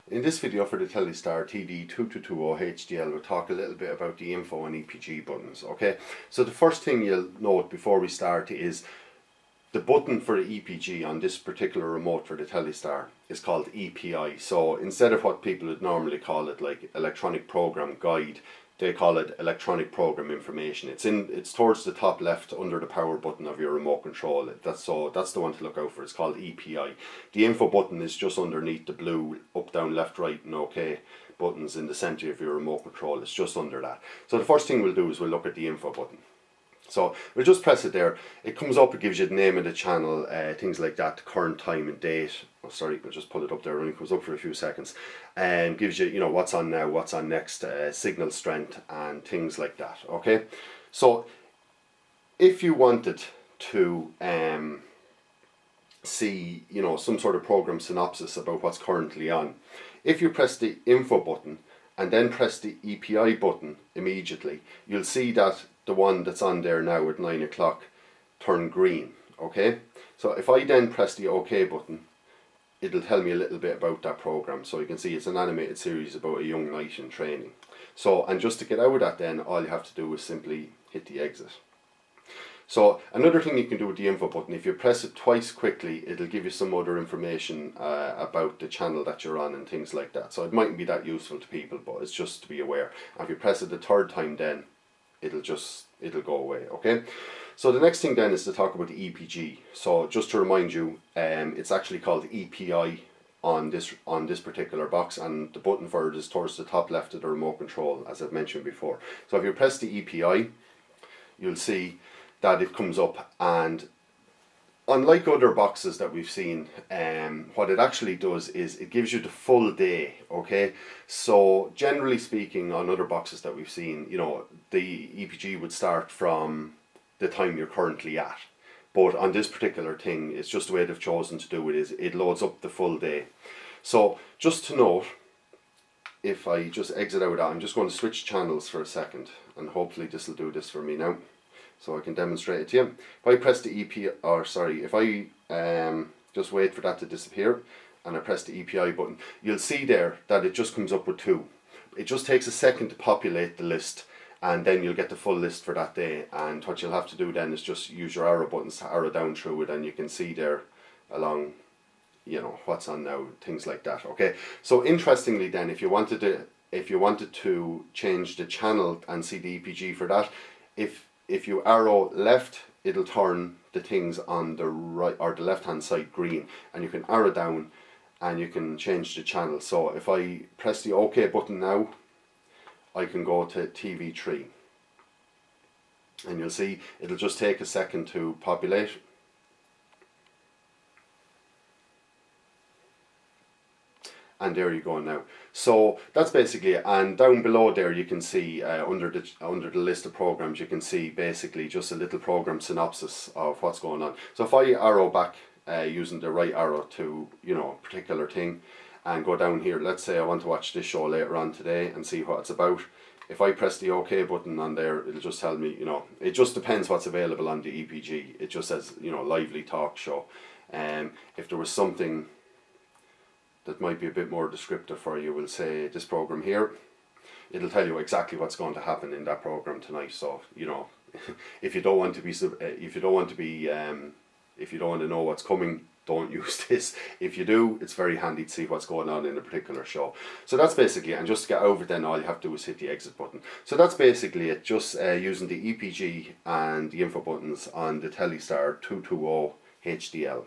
In this video for the Telestar TD2220 HDL, we'll talk a little bit about the info and EPG buttons. Okay, so the first thing you'll note before we start is the button for the EPG on this particular remote for the Telestar is called EPI. So instead of what people would normally call it, like electronic program guide, they call it electronic program information. It's towards the top left under the power button of your remote control. That's the one to look out for. It's called EPI. The info button is just underneath the blue up, down, left, right and OK buttons in the center of your remote control. It's just under that. So the first thing we'll do is we'll look at the info button. So we'll just press it there. It comes up, it gives you the name of the channel, things like that, the current time and date. Oh, sorry, we'll just pull it up there. It only comes up for a few seconds, and gives you, what's on now, what's on next, signal strength, and things like that. Okay, so if you wanted to see, some sort of program synopsis about what's currently on, if you press the info button and then press the EPI button immediately, you'll see that the one that's on there now at 9 o'clock turn green. Okay, so if I then press the OK button, it'll tell me a little bit about that program. So you can see it's an animated series about a young knight in training. So, and just to get out of that, then all you have to do is simply hit the exit. So another thing you can do with the info button, if you press it twice quickly, it'll give you some other information about the channel that you're on and things like that. So it mightn't be that useful to people, but it's just to be aware. And if you press it the third time, then it'll go away. Okay, so the next thing then is to talk about the EPG. So just to remind you, it's actually called EPI on this particular box, and the button for it is towards the top left of the remote control, as I've mentioned before. So if you press the EPI, you'll see that it comes up, and unlike other boxes that we've seen, what it actually does is it gives you the full day. Okay, so generally speaking, on other boxes that we've seen, the EPG would start from the time you're currently at, but on this particular thing, it's just the way they've chosen to do it is it loads up the full day. So just to note, if I just exit out of that, I'm just going to switch channels for a second, and hopefully this will do this for me now, so I can demonstrate it to you. If I press the if I just wait for that to disappear and I press the EPI button, you'll see there that it just comes up with 2. It just takes a second to populate the list, and then you'll get the full list for that day. And what you'll have to do then is just use your arrow buttons to arrow down through it, and you can see there along, what's on now, things like that. Okay, so interestingly then, if you wanted to change the channel and see the EPG for that, if you arrow left, it'll turn the things on the right or the left hand side green, and you can arrow down and you can change the channel. So if I press the OK button now, I can go to TV3, and you'll see it'll just take a second to populate. And there you go now. So that's basically it. And down below there you can see under the list of programs, you can see basically just a little program synopsis of what's going on. So if I arrow back using the right arrow to a particular thing and go down here, let's say I want to watch this show later on today and see what it's about. If I press the OK button on there, it'll just tell me, it just depends what's available on the EPG. It just says, lively talk show. If there was something that might be a bit more descriptive for you, we'll say this program here. It'll tell you exactly what's going to happen in that program tonight. So if you don't want to know what's coming, don't use this. If you do, it's very handy to see what's going on in a particular show. So that's basically it. And just to get over it, then all you have to do is hit the exit button. So that's basically it, just using the EPG and the info buttons on the Telestar 220 HDL.